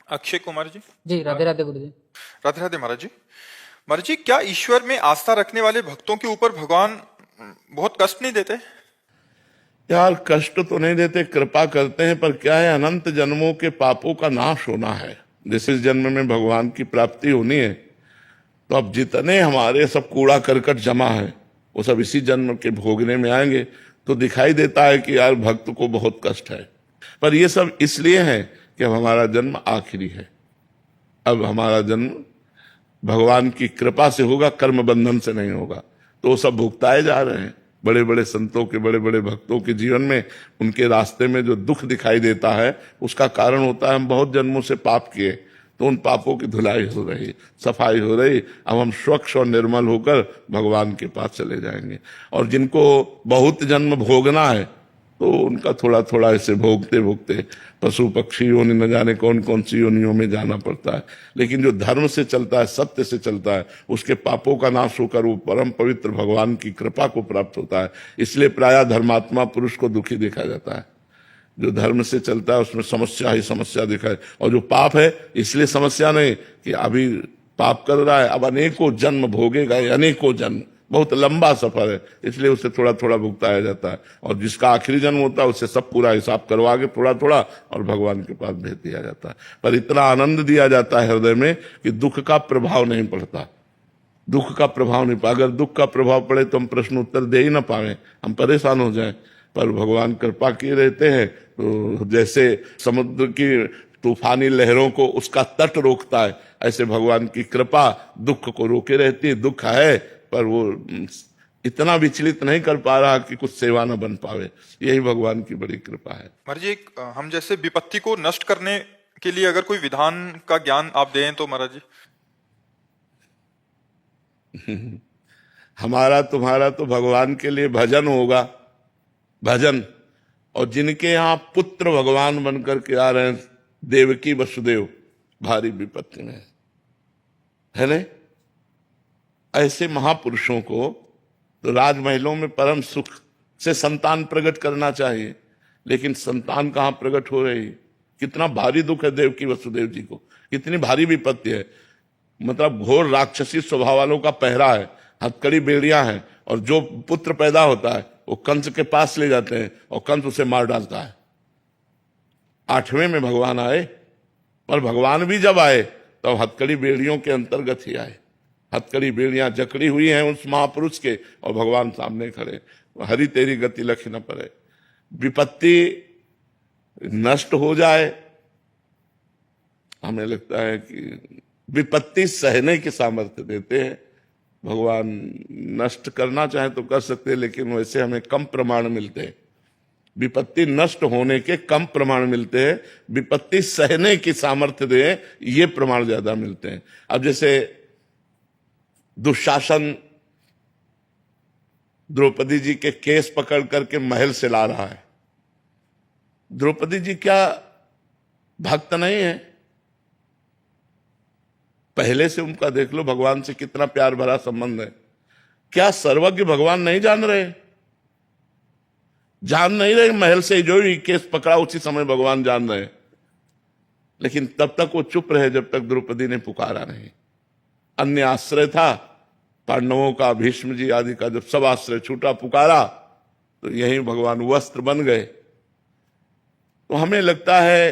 अक्षय कुमार जी। जी राधे राधे गुरु जी। राधे राधे महाराज जी। महाराज जी, क्या ईश्वर में आस्था रखने वाले भक्तों के ऊपर भगवान बहुत कष्ट नहीं देते? यार कष्ट तो नहीं देते, कृपा करते हैं, पर क्या है, अनंत जन्मों के पापों का नाश होना है। जिस इस जन्म में भगवान की प्राप्ति होनी है, तो अब जितने हमारे सब कूड़ा करकट जमा है वो सब इसी जन्म के भोगने में आएंगे। तो दिखाई देता है कि यार भक्त को बहुत कष्ट है, पर ये सब इसलिए है कि अब हमारा जन्म आखिरी है। अब हमारा जन्म भगवान की कृपा से होगा, कर्म बंधन से नहीं होगा। तो वो सब भुगताए जा रहे हैं। बड़े बड़े संतों के, बड़े बड़े भक्तों के जीवन में, उनके रास्ते में जो दुख दिखाई देता है, उसका कारण होता है हम बहुत जन्मों से पाप किए, तो उन पापों की धुलाई हो रही, सफाई हो रही। अब हम स्वच्छ और निर्मल होकर भगवान के पास चले जाएंगे। और जिनको बहुत जन्म भोगना है, तो उनका थोड़ा थोड़ा ऐसे भोगते भोगते पशु पक्षी योनि न जाने कौन कौन सी योनियों में जाना पड़ता है। लेकिन जो धर्म से चलता है, सत्य से चलता है, उसके पापों का नाश होकर वो परम पवित्र भगवान की कृपा को प्राप्त होता है। इसलिए प्रायः धर्मात्मा पुरुष को दुखी देखा जाता है। जो धर्म से चलता है उसमें समस्या ही समस्या दिखाए, और जो पाप है इसलिए समस्या नहीं कि अभी पाप कर रहा है, अब अनेकों जन्म भोगेगा, अनेकों जन्म, बहुत लंबा सफर है, इसलिए उसे थोड़ा थोड़ा भुगताया जाता है। और जिसका आखिरी जन्म होता है उससे सब पूरा हिसाब करवा के थोड़ा थोड़ा और भगवान के पास भेज दिया जाता है। पर इतना आनंद दिया जाता है हृदय में कि दुख का प्रभाव नहीं पड़ता। दुख का प्रभाव नहीं पड़ा। अगर दुख का प्रभाव पड़े तो हम प्रश्न उत्तर दे ही ना पाए, हम परेशान हो जाए। पर भगवान कृपा किए रहते हैं, तो जैसे समुद्र की तूफानी लहरों को उसका तट रोकता है, ऐसे भगवान की कृपा दुख को रोके रहती है। दुख है पर वो इतना विचलित नहीं कर पा रहा कि कुछ सेवा न बन पावे। यही भगवान की बड़ी कृपा है। महाराज जी, हम जैसे विपत्ति को नष्ट करने के लिए अगर कोई विधान का ज्ञान आप दें तो महाराज जी। हमारा तुम्हारा तो भगवान के लिए भजन होगा, भजन। और जिनके यहाँ पुत्र भगवान बनकर के आ रहे हैं, देवकी वसुदेव भारी विपत्ति में है ना, ऐसे महापुरुषों को तो राजमहलों में परम सुख से संतान प्रकट करना चाहिए। लेकिन संतान कहाँ प्रकट हो रही? कितना भारी दुख है देवकी वसुदेव जी को, कितनी भारी विपत्ति है। मतलब घोर राक्षसी स्वभाव वालों का पहरा है, हथकड़ी बेड़ियां हैं, और जो पुत्र पैदा होता है वो कंस के पास ले जाते हैं और कंस उसे मार डालता है। 8वें में भगवान आए, पर भगवान भी जब आए तो हथकड़ी बेड़ियों के अंतर्गत ही आए। हथकड़ी बेड़ियां जकड़ी हुई हैं उस महापुरुष के, और भगवान सामने खड़े। हरि तेरी गति लख न पड़े। विपत्ति नष्ट हो जाए, हमें लगता है कि विपत्ति सहने की सामर्थ्य देते हैं भगवान। नष्ट करना चाहे तो कर सकते हैं, लेकिन वैसे हमें कम प्रमाण मिलते हैं। विपत्ति नष्ट होने के कम प्रमाण मिलते हैं, विपत्ति सहने की सामर्थ्य दे ये प्रमाण ज्यादा मिलते हैं। अब जैसे दुशासन द्रौपदी जी के केस पकड़ करके महल से ला रहा है। द्रौपदी जी क्या भक्त नहीं है? पहले से उनका देख लो भगवान से कितना प्यार भरा संबंध है। क्या सर्वज्ञ भगवान नहीं जान रहे? जान नहीं रहे? महल से जो ही केस पकड़ा उसी समय भगवान जान रहे। लेकिन तब तक वो चुप रहे जब तक द्रौपदी ने पुकारा नहीं। अन्य आश्रय था पांडवों का, भीष्म जी आदि का, जब सब आश्रय छूटा, पुकारा, तो यही भगवान वस्त्र बन गए। तो हमें लगता है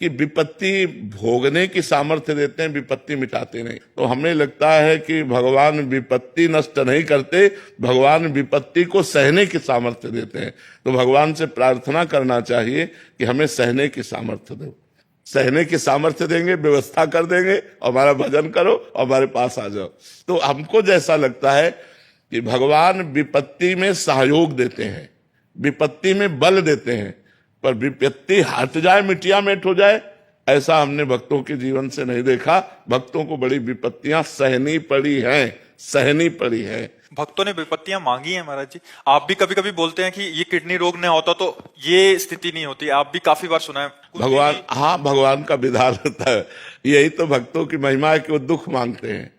कि विपत्ति भोगने की सामर्थ्य देते हैं, विपत्ति मिटाते नहीं। तो हमें लगता है कि भगवान विपत्ति नष्ट नहीं करते, भगवान विपत्ति को सहने की सामर्थ्य देते हैं। तो भगवान से प्रार्थना करना चाहिए कि हमें सहने की सामर्थ्य दो। सहने की सामर्थ्य देंगे, व्यवस्था कर देंगे, और हमारा भजन करो और हमारे पास आ जाओ। तो हमको जैसा लगता है कि भगवान विपत्ति में सहयोग देते हैं, विपत्ति में बल देते हैं, पर विपत्ति हट जाए, मिटिया मेट हो जाए, ऐसा हमने भक्तों के जीवन से नहीं देखा। भक्तों को बड़ी विपत्तियां सहनी पड़ी हैं, सहनी पड़ी है। भक्तों ने विपत्तियां मांगी हैं महाराज जी। आप भी कभी कभी बोलते हैं कि ये किडनी रोग न होता तो ये स्थिति नहीं होती। आप भी काफी बार सुना है। भगवान, हाँ, भगवान का विधान होता है। यही तो भक्तों की महिमा है कि वो दुख मांगते हैं,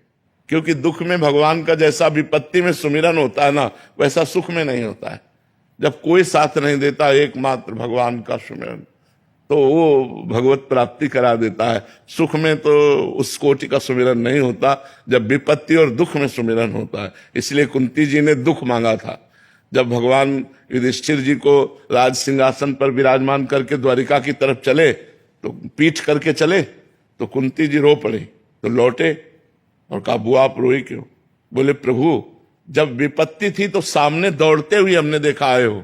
क्योंकि दुख में भगवान का जैसा विपत्ति में सुमिरन होता है ना, वैसा सुख में नहीं होता है। जब कोई साथ नहीं देता, एकमात्र भगवान का सुमिरन, तो वो भगवत प्राप्ति करा देता है। सुख में तो उस कोटि का सुमिरन नहीं होता, जब विपत्ति और दुख में सुमिरन होता है। इसलिए कुंती जी ने दुख मांगा था। जब भगवान युधिष्ठिर जी को राज सिंहासन पर विराजमान करके द्वारिका की तरफ चले, तो पीठ करके चले, तो कुंती जी रो पड़ी। तो लौटे और कहा, बुआ आप रोई क्यों? बोले, प्रभु जब विपत्ति थी तो सामने दौड़ते हुए हमने देखा आए हो,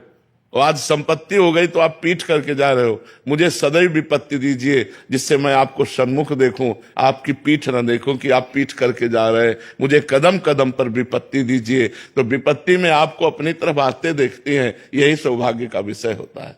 और आज संपत्ति हो गई तो आप पीठ करके जा रहे हो। मुझे सदैव विपत्ति दीजिए जिससे मैं आपको सन्मुख देखूं, आपकी पीठ न देखूं कि आप पीठ करके जा रहे हैं। मुझे कदम कदम पर विपत्ति दीजिए। तो विपत्ति में आपको अपनी तरफ आते देखती हैं, यही सौभाग्य का विषय होता है।